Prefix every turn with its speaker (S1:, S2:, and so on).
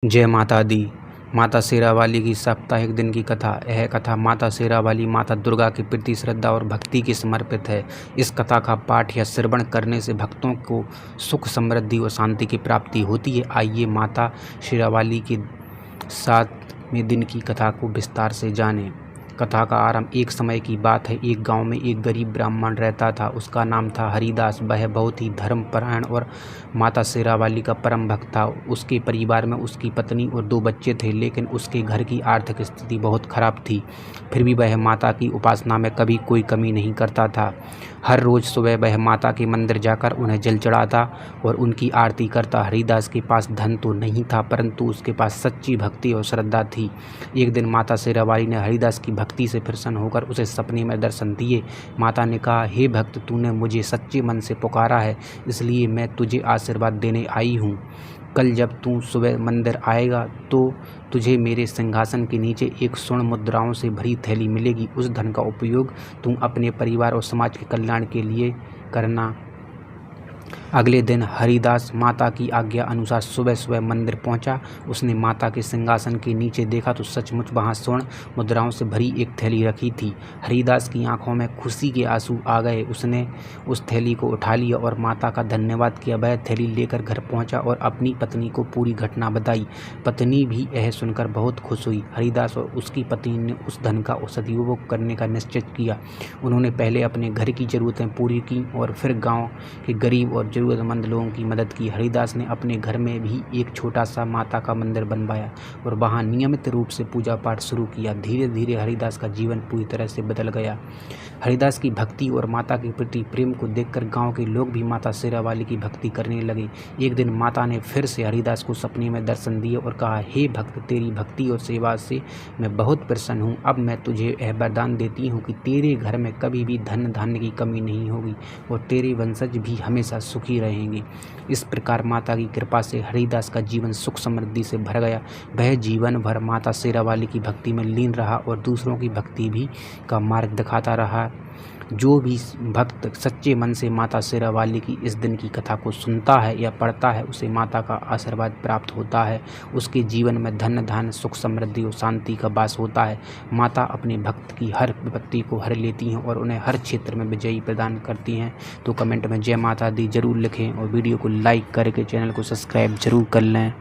S1: जय माता दी। माता शेरावाली की साप्ताहिक दिन की कथा। यह कथा माता शेरावाली माता दुर्गा के प्रति श्रद्धा और भक्ति की समर्पित है। इस कथा का पाठ या श्रवण करने से भक्तों को सुख, समृद्धि और शांति की प्राप्ति होती है। आइए माता शेरावाली के 7वें दिन की कथा को विस्तार से जानें। कथा का आरंभ। एक समय की बात है, एक गांव में एक गरीब ब्राह्मण रहता था। उसका नाम था हरिदास। वह बहुत ही धर्मपरायण और माता शेरावाली का परम भक्त था। उसके परिवार में उसकी पत्नी और 2 बच्चे थे, लेकिन उसके घर की आर्थिक स्थिति बहुत खराब थी। फिर भी वह माता की उपासना में कभी कोई कमी नहीं करता था। हर रोज़ सुबह वह माता के मंदिर जाकर उन्हें जल चढ़ाता और उनकी आरती करता। हरिदास के पास धन तो नहीं था, परंतु उसके पास सच्ची भक्ति और श्रद्धा थी। एक दिन माता शेरावाली ने हरिदास की भक्ति से प्रसन्न होकर उसे सपने में दर्शन दिए। माता ने कहा, हे भक्त, तूने मुझे सच्चे मन से पुकारा है, इसलिए मैं तुझे आशीर्वाद देने आई हूँ। कल जब तू सुबह मंदिर आएगा तो तुझे मेरे सिंहासन के नीचे एक स्वर्ण मुद्राओं से भरी थैली मिलेगी। उस धन का उपयोग तू अपने परिवार और समाज के कल्याण के लिए करना। अगले दिन हरिदास माता की आज्ञा अनुसार सुबह सुबह मंदिर पहुंचा। उसने माता के सिंहासन के नीचे देखा तो सचमुच वहां स्वर्ण मुद्राओं से भरी एक थैली रखी थी। हरिदास की आंखों में खुशी के आंसू आ गए। उसने उस थैली को उठा लिया और माता का धन्यवाद किया। वह थैली लेकर घर पहुंचा और अपनी पत्नी को पूरी घटना बताई। पत्नी भी यह सुनकर बहुत खुश हुई। हरिदास और उसकी पत्नी ने उस धन का सदुपयोग करने का निश्चय किया। उन्होंने पहले अपने घर की ज़रूरतें पूरी की और फिर गाँव के गरीब और ज़रूरतमंद लोगों की मदद की। हरिदास ने अपने घर में भी एक छोटा सा माता का मंदिर बनवाया और वहां नियमित रूप से पूजा पाठ शुरू किया। धीरे धीरे हरिदास का जीवन पूरी तरह से बदल गया। हरिदास की भक्ति और माता के प्रति प्रेम को देखकर गांव के लोग भी माता शेरावाली की भक्ति करने लगे। एक दिन माता ने फिर से हरिदास को सपने में दर्शन दिए और कहा, हे भक्त, तेरी भक्ति और सेवा से मैं बहुत प्रसन्न हूँ। अब मैं तुझे यह वरदान देती हूँ कि तेरे घर में कभी भी धन धान्य की कमी नहीं होगी और तेरे वंशज भी हमेशा सुखी रहेंगे। इस प्रकार माता की कृपा से हरिदास का जीवन सुख समृद्धि से भर गया। वह जीवन भर माता शेरावाली की भक्ति में लीन रहा और दूसरों की भक्ति भी का मार्ग दिखाता रहा। जो भी भक्त सच्चे मन से माता शेरावाली की इस दिन की कथा को सुनता है या पढ़ता है, उसे माता का आशीर्वाद प्राप्त होता है। उसके जीवन में धन धान्य, सुख समृद्धि और शांति का वास होता है। माता अपने भक्त की हर विपत्ति को हर लेती हैं और उन्हें हर क्षेत्र में विजयी प्रदान करती हैं। तो कमेंट में जय माता दी जरूर लिखें और वीडियो को लाइक करके चैनल को सब्सक्राइब जरूर कर लें।